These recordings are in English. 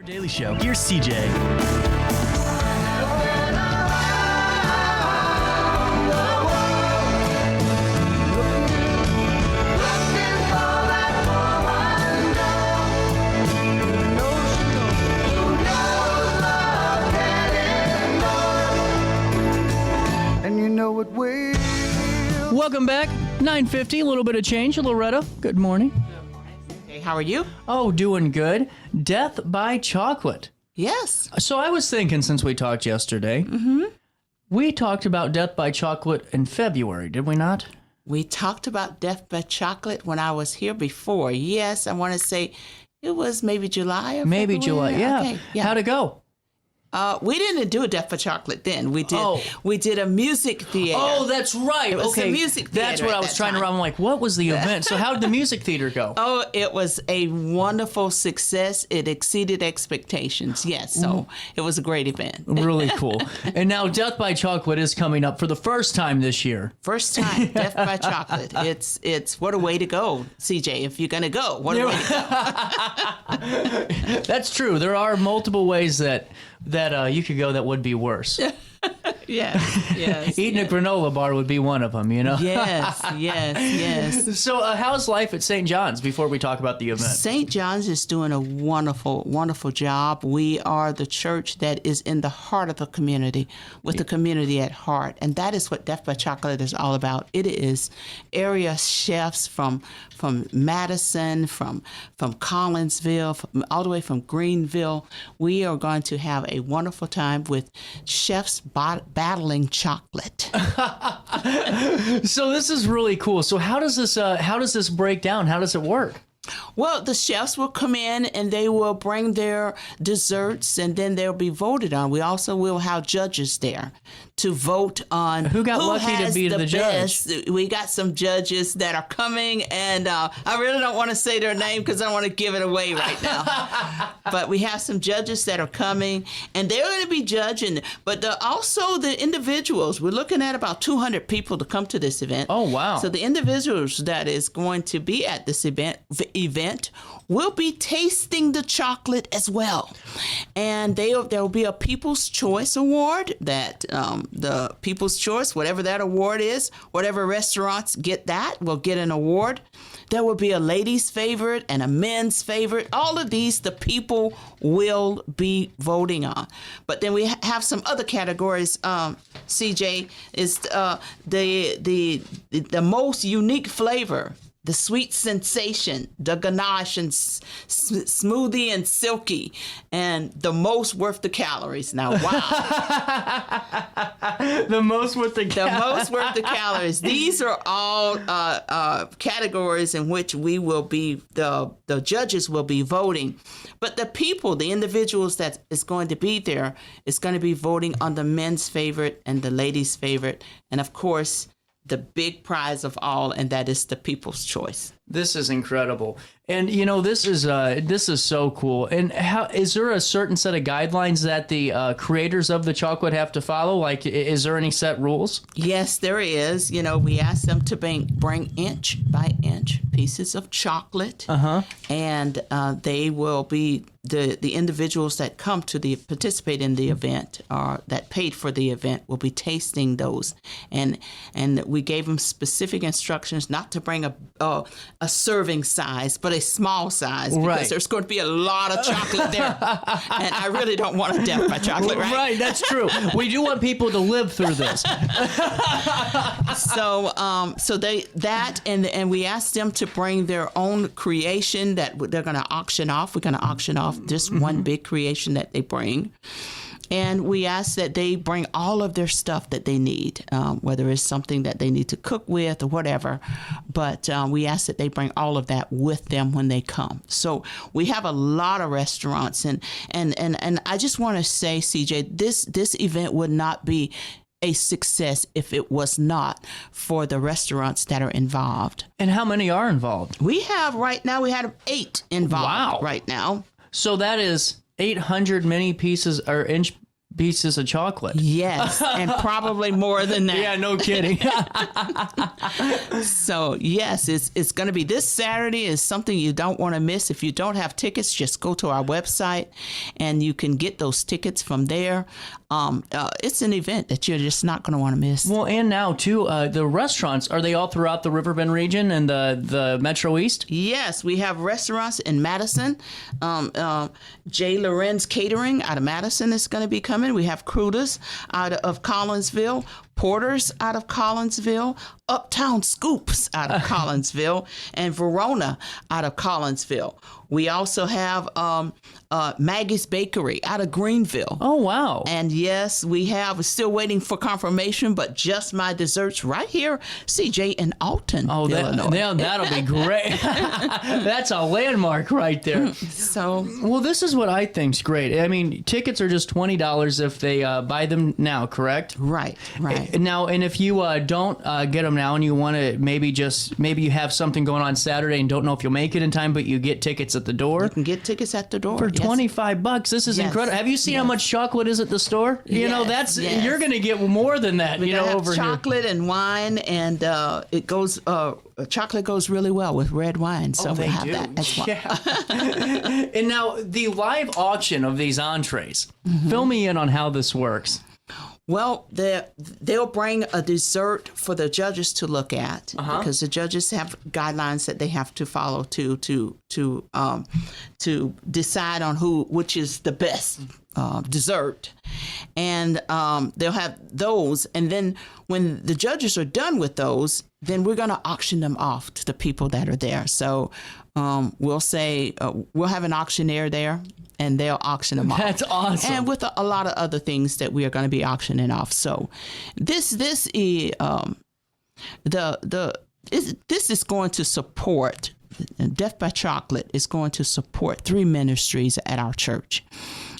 Daily Show. Here's CJ. Welcome back. 9:50, a little bit of change. Loretta, good morning. Hey, how are you? Oh, doing good. Death by chocolate. Yes. So I was thinking, since we talked yesterday, we talked about death by chocolate in February, did we not? We talked about death by chocolate when I was here before. Yes, I want to say it was maybe July or Maybe February. July, yeah. Okay, yeah. How'd it go? We didn't do a death by chocolate then. We did a music theater. Oh, that's right. It was okay, a music theater that's what at I was that trying to time. run. I'm like, what was the event? So how did the music theater go? Oh, it was a wonderful success. It exceeded expectations. Yes, so it was a great event. Really cool. And now Death by Chocolate is coming up for the first time this year. First time, death by chocolate. It's what a way to go, CJ. If you're gonna go, what a way to go. That's true. There are multiple ways that you could go that would be worse. Yes. Eating a granola bar would be one of them, you know? Yes. So how's life at St. John's before we talk about the event? St. John's is doing a wonderful, wonderful job. We are the church that is in the heart of the community, with the community at heart. And that is what Death by Chocolate is all about. It is area chefs from Madison, from Collinsville, all the way from Greenville. We are going to have a wonderful time with chefs battling chocolate. So this is really cool. So how does this break down? How does it work? Well, the chefs will come in and they will bring their desserts and then they'll be voted on. We also will have judges there to vote on who lucky to has be the judge. best. We got some judges that are coming, and I really don't want to say their name because I don't want to give it away right now. But we have some judges that are coming, and they're going to be judging. But also the individuals. We're looking at about 200 people to come to this event. Oh, wow. So the individuals that is going to be at this event will be tasting the chocolate as well. And there will be a People's Choice Award that the People's Choice, whatever that award is, whatever restaurants get that will get an award. There will be a ladies' favorite and a men's favorite. All of these, the people will be voting on. But then we have some other categories. CJ is the most unique flavor. The sweet sensation, the ganache and smoothie and silky, and the most worth the calories. Now, wow. The most worth the calories. The most worth the calories. These are all categories in which we will be, the judges will be voting. But the people, the individuals that is going to be there, is going to be voting on the men's favorite and the ladies' favorite. And of course, the big prize of all, and that is the People's Choice. This is incredible. And, you know, this is so cool. And how is there a certain set of guidelines that the creators of the chocolate have to follow? Like, is there any set rules? Yes, there is. You know, we ask them to bring inch by inch pieces of chocolate. And they will be, the individuals that come to participate in the event, or that paid for the event, will be tasting those. And we gave them specific instructions not to bring a serving size, but a small size, because there's going to be a lot of chocolate there. And I really don't want a death by chocolate, right? Right, that's true. We do want people to live through this. So we asked them to bring their own creation that they're going to auction off. We're going to auction off just one big creation that they bring. And we ask that they bring all of their stuff that they need, whether it's something that they need to cook with or whatever. But we ask that they bring all of that with them when they come. So we have a lot of restaurants. And I just want to say, CJ, this event would not be a success if it was not for the restaurants that are involved. And how many are involved? We have 8 involved right now. So that is 800 mini pieces or inch pieces of chocolate. Yes, and probably more than that. Yeah, no kidding. So yes, it's going to be this Saturday. Is something you don't want to miss. If you don't have tickets, just go to our website, and you can get those tickets from there. It's an event that you're just not going to want to miss. Well, and now too, the restaurants, are they all throughout the Riverbend region and the Metro East? Yes, we have restaurants in Madison. J. Lorenz Catering out of Madison is going to be coming. We have Crudas out of Collinsville, Porters out of Collinsville, Uptown Scoops out of Collinsville, and Verona out of Collinsville. We also have Maggie's Bakery out of Greenville. Oh, wow. And yes, we're still waiting for confirmation, but Just My Desserts right here, CJ in Alton, Illinois. That'll be great. That's a landmark right there. So, well, this is what I think's great. I mean, tickets are just $20 if they buy them now, correct? Right. Now, and if you don't get them now and you want to maybe you have something going on Saturday and don't know if you'll make it in time, but you get tickets at the door. You can get tickets at the door. For $25. This is incredible. Have you seen how much chocolate is at the store? You know, you're going to get more than that, over chocolate and wine, and it goes chocolate goes really well with red wine, so we'll have that as well. Yeah. And now the live auction of these entrees. Fill me in on how this works. Well, they'll bring a dessert for the judges to look at, because the judges have guidelines that they have to follow to decide on which is the best dessert, and they'll have those. And then when the judges are done with those, then we're going to auction them off to the people that are there. So we'll say we'll have an auctioneer there, and they'll auction them off. That's awesome. And with a lot of other things that we are going to be auctioning off. So this is this is going to support Death by Chocolate is going to support 3 ministries at our church.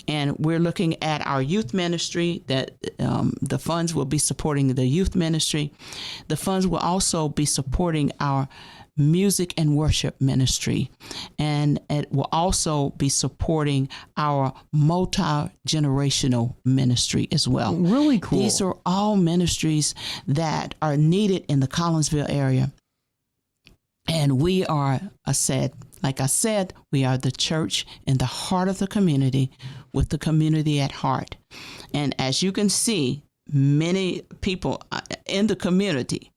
And we're looking at our youth ministry, that the funds will be supporting the youth ministry. The funds will also be supporting our music and worship ministry, and it will also be supporting our multi-generational ministry as well. Really cool. These are all ministries that are needed in the Collinsville area. And we are, like I said, we are the church in the heart of the community, with the community at heart. And as you can see, many people in the community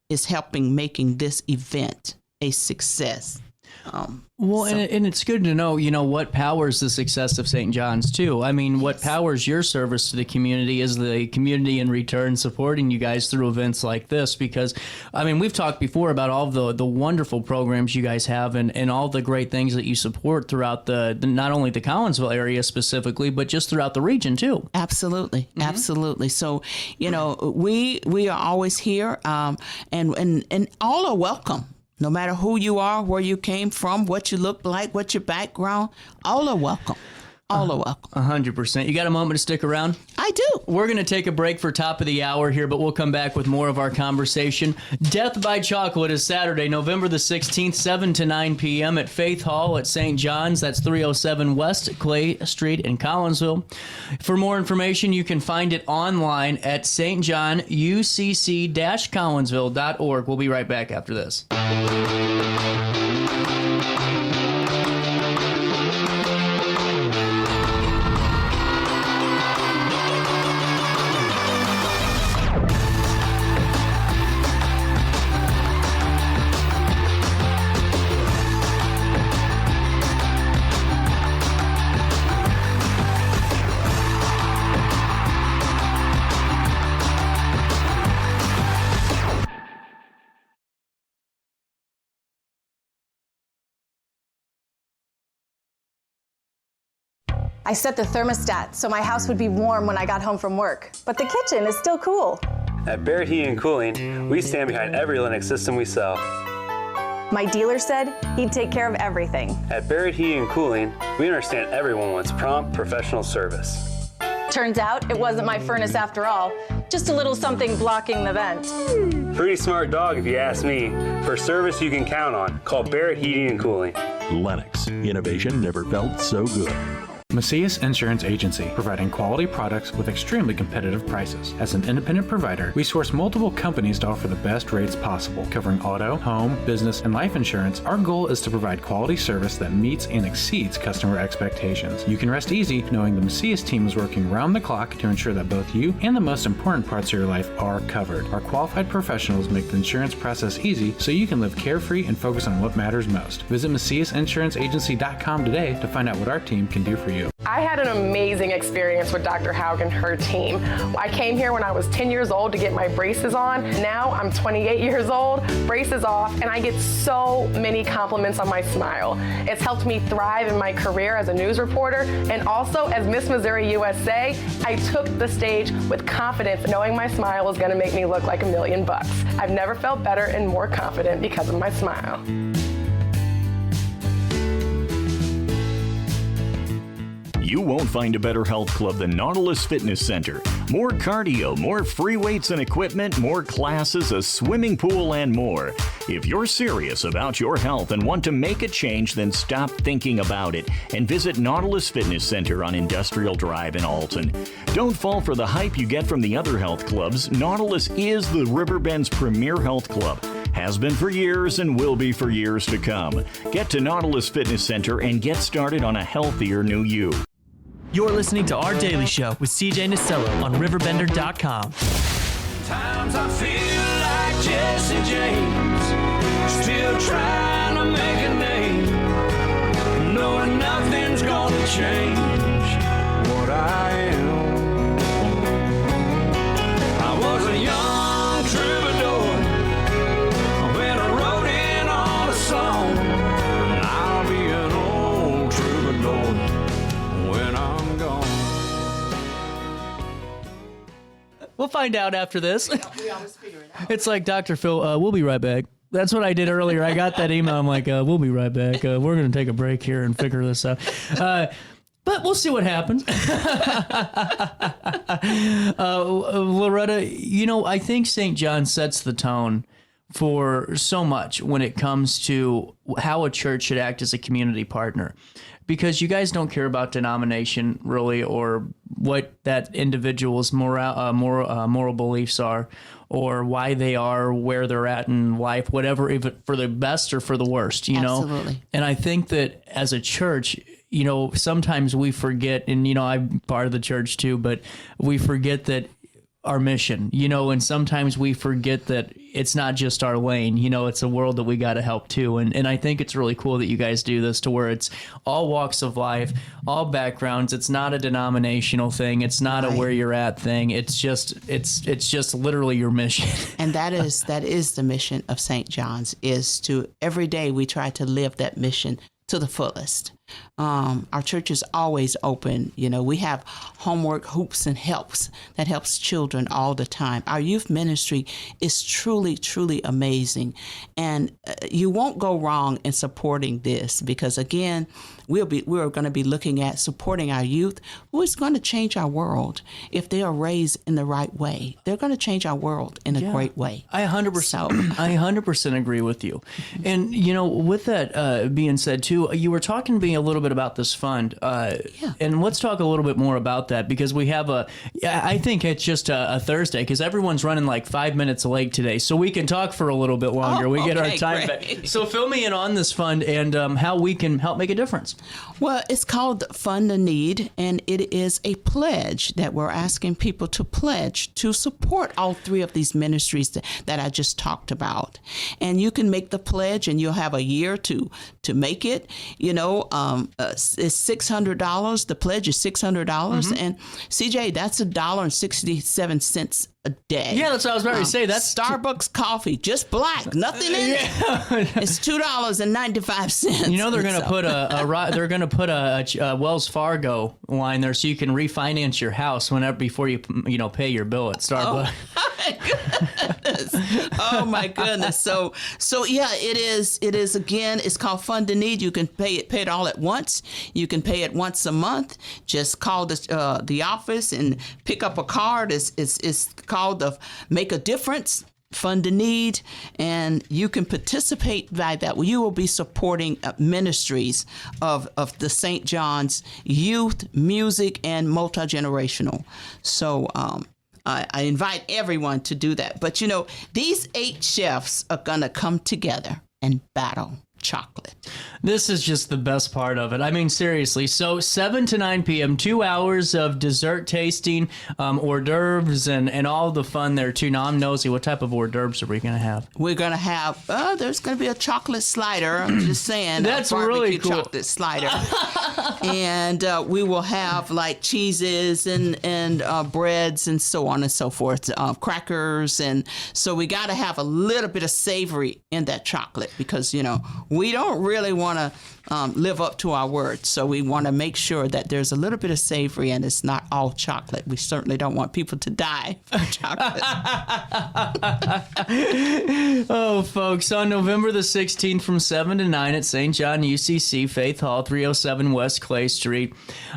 is helping making this event a success. And it's good to know, what powers the success of St. John's too. I mean, what powers your service to the community is the community in return supporting you guys through events like this. Because, I mean, we've talked before about all the wonderful programs you guys have and all the great things that you support throughout the not only the Collinsville area specifically, but just throughout the region too. Absolutely. Absolutely. So, we are always here, and all are welcome. No matter who you are, where you came from, what you look like, what's your background, all are welcome. All are welcome. 100%. You got a moment to stick around? I do. We're going to take a break for top of the hour here, but we'll come back with more of our conversation. Death by Chocolate is Saturday, November the 16th, 7 to 9 p.m. at Faith Hall at St. John's. That's 307 West Clay Street in Collinsville. For more information, you can find it online at stjohnucc-collinsville.org. We'll be right back after this. I set the thermostat so my house would be warm when I got home from work, but the kitchen is still cool. At Barrett Heating and Cooling, we stand behind every Lennox system we sell. My dealer said he'd take care of everything. At Barrett Heating and Cooling, we understand everyone wants prompt, professional service. Turns out it wasn't my furnace after all, just a little something blocking the vent. Pretty smart dog if you ask me. For service you can count on, call Barrett Heating and Cooling. Lennox. Innovation never felt so good. Macias Insurance Agency, providing quality products with extremely competitive prices. As an independent provider, we source multiple companies to offer the best rates possible, covering auto, home, business, and life insurance. Our goal is to provide quality service that meets and exceeds customer expectations. You can rest easy knowing the Macias team is working round the clock to ensure that both you and the most important parts of your life are covered. Our qualified professionals make the insurance process easy so you can live carefree and focus on what matters most. Visit MaciasInsuranceAgency.com today to find out what our team can do for you. I had an amazing experience with Dr. Haug and her team. I came here when I was 10 years old to get my braces on. Now I'm 28 years old, braces off, and I get so many compliments on my smile. It's helped me thrive in my career as a news reporter, and also as Miss Missouri USA, I took the stage with confidence, knowing my smile was going to make me look like $1 million. I've never felt better and more confident because of my smile. You won't find a better health club than Nautilus Fitness Center. More cardio, more free weights and equipment, more classes, a swimming pool, and more. If you're serious about your health and want to make a change, then stop thinking about it and visit Nautilus Fitness Center on Industrial Drive in Alton. Don't fall for the hype you get from the other health clubs. Nautilus is the Riverbend's premier health club. Has been for years and will be for years to come. Get to Nautilus Fitness Center and get started on a healthier new you. You're listening to Our Daily Show with CJ Nasello on RiverBender.com. Times I feel like Jesse James, still trying to make a name, knowing nothing's gonna change what I am. I was a young troubadour when I wrote in on a song, and I'll be an old troubadour when I'm gone. We'll find out after this. We always figure it out. It's like, Dr. Phil, we'll be right back. That's what I did earlier. I got that email. I'm like, we'll be right back. We're going to take a break here and figure this out. But we'll see what happens. Loretta, I think St. John sets the tone for so much when it comes to how a church should act as a community partner. Because you guys don't care about denomination, really, or what that individual's moral beliefs are, or why they are where they're at in life, whatever, if it, for the best or for the worst, Absolutely. And I think that as a church, sometimes we forget, and, I'm part of the church too, but we forget that our mission, and sometimes we forget that it's not just our lane, it's a world that we got to help too. And I think it's really cool that you guys do this to where it's all walks of life, all backgrounds. It's not a denominational thing. It's not a where you're at thing. It's just literally your mission. And that is the mission of St. John's, is to every day we try to live that mission to the fullest. Our church is always open. We have homework, hoops, and helps that helps children all the time. Our youth ministry is truly, truly amazing. And you won't go wrong in supporting this, because, again, we're going to be looking at supporting our youth, who is going to change our world if they are raised in the right way. They're going to change our world in a great way. I 100% agree with you. And, with that being said, too, you were talking to me a little bit about this fund. And let's talk a little bit more about that, because we have I think it's just a Thursday, because everyone's running like 5 minutes late today. So we can talk for a little bit longer. We get our time back. So fill me in on this fund and how we can help make a difference. Well, it's called Fund a Need, and it is a pledge that we're asking people to pledge to support all three of these ministries that I just talked about. And you can make the pledge, and you'll have a year to make it. It's $600. The pledge is $600. Mm-hmm. And CJ, that's $1.67 a day. Yeah, that's what I was about to say. That's Starbucks coffee, just black, nothing in it. It's $2.95. They're going to put a Wells Fargo line there, so you can refinance your house before you pay your bill at Starbucks. Oh my goodness. So yeah, it is again, it's called Fund a Need. You can pay it all at once. You can pay it once a month. Just call the office and pick up a card. It's called the Make a Difference fund a need, and you can participate by that. You will be supporting ministries of the St. John's youth, music, and multi-generational. So I invite everyone to do that. But, these 8 chefs are going to come together and battle chocolate. This is just the best part of it. I mean, seriously. So 7 to 9 p.m., 2 hours of dessert tasting, hors d'oeuvres, and all the fun there, too. Now, I'm nosy. What type of hors d'oeuvres are we going to have? We're going to have, there's going to be a chocolate slider. I'm just saying. That's a barbecue really cool. chocolate slider. And we will have, like, cheeses and breads and so on and so forth, crackers. And so we got to have a little bit of savory in that chocolate because, we don't really want to live up to our word. So we want to make sure that there's a little bit of savory and it's not all chocolate. We certainly don't want people to die from chocolate. Oh, folks, on November the 16th from 7 to 9 at St. John UCC, Faith Hall, 307 West Clay Street.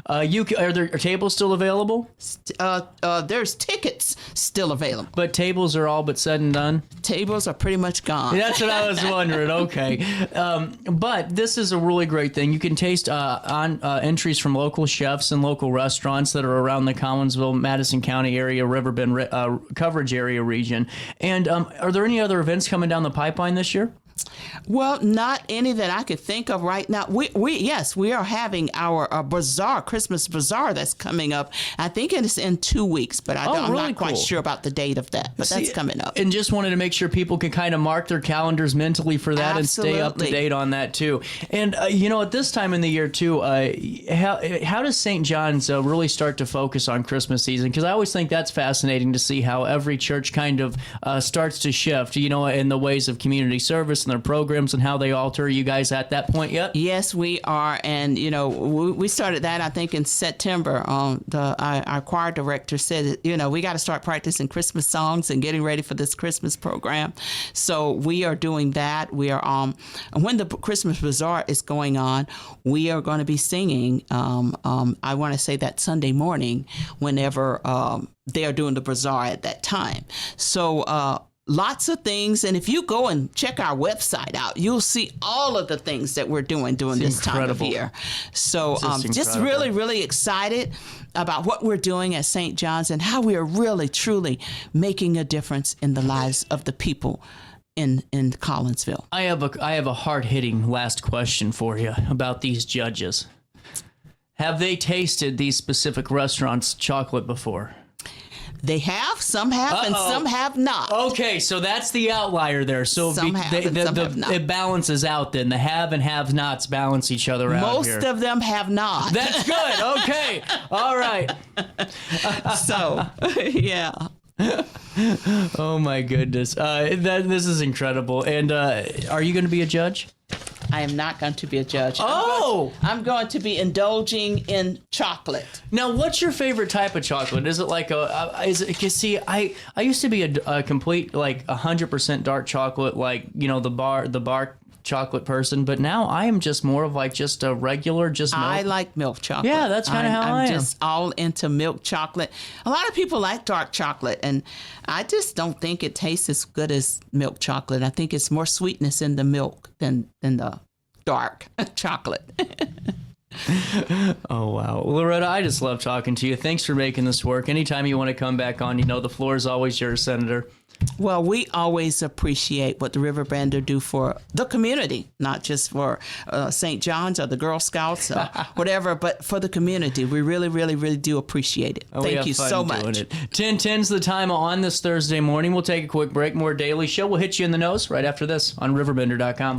Are tables still available? There's tickets still available. But tables are all but said and done? Tables are pretty much gone. That's what I was wondering. Okay. But this is a really great thing. You can taste entries from local chefs and local restaurants that are around the Collinsville, Madison County area, RiverBend coverage area region. And are there any other events coming down the pipeline this year? Well, not any that I could think of right now. We are having our bazaar, Christmas bazaar that's coming up. I think it's in 2 weeks, but I'm not quite sure about the date of that. But that's coming up. And just wanted to make sure people can kind of mark their calendars mentally for that. Absolutely. And stay up to date on that too. And at this time in the year too, how does St. John's really start to focus on Christmas season? Because I always think that's fascinating to see how every church kind of starts to shift, in the ways of community service and their programs and how they alter. You guys at that point yet? Yes, we are. And, we started that, I think, in September. Our choir director said, we got to start practicing Christmas songs and getting ready for this Christmas program. So we are doing that. We are, when the Christmas Bazaar is going on, we are going to be singing, I want to say that Sunday morning, whenever they are doing the bazaar at that time. So, lots of things. And if you go and check our website out, you'll see all of the things that we're doing during this time of year. So just really, really excited about what we're doing at St. John's and how we are really, truly making a difference in the lives of the people in Collinsville. I have a hard-hitting last question for you about these judges. Have they tasted these specific restaurants' chocolate before? They have, some have, and some have not. Okay, so that's the outlier there. So some have not. It balances out then. The have and have-nots balance each other out Most here. of them have not. That's good. Okay. All right. So, yeah. Oh, my goodness. This is incredible. And are you going to be a judge? I am not going to be a judge. Oh! I'm going to be indulging in chocolate. Now, what's your favorite type of chocolate? Is it like I used to be a complete, 100% dark chocolate, the bar chocolate person, but now I am just more of just a regular, just milk. I like milk chocolate. Yeah, that's kind of how I am. I'm just all into milk chocolate. A lot of people like dark chocolate, and I just don't think it tastes as good as milk chocolate. I think it's more sweetness in the milk than the dark chocolate. Oh, wow. Loretta, I just love talking to you. Thanks for making this work. Anytime you want to come back on, the floor is always yours, Senator. Well, we always appreciate what the RiverBender do for the community, not just for St. John's or the Girl Scouts or whatever, but for the community. We really, really, really do appreciate it. Thank you so much. 10:10's the time on this Thursday morning. We'll take a quick break. More Daily Show. We'll hit you in the nose right after this on RiverBender.com.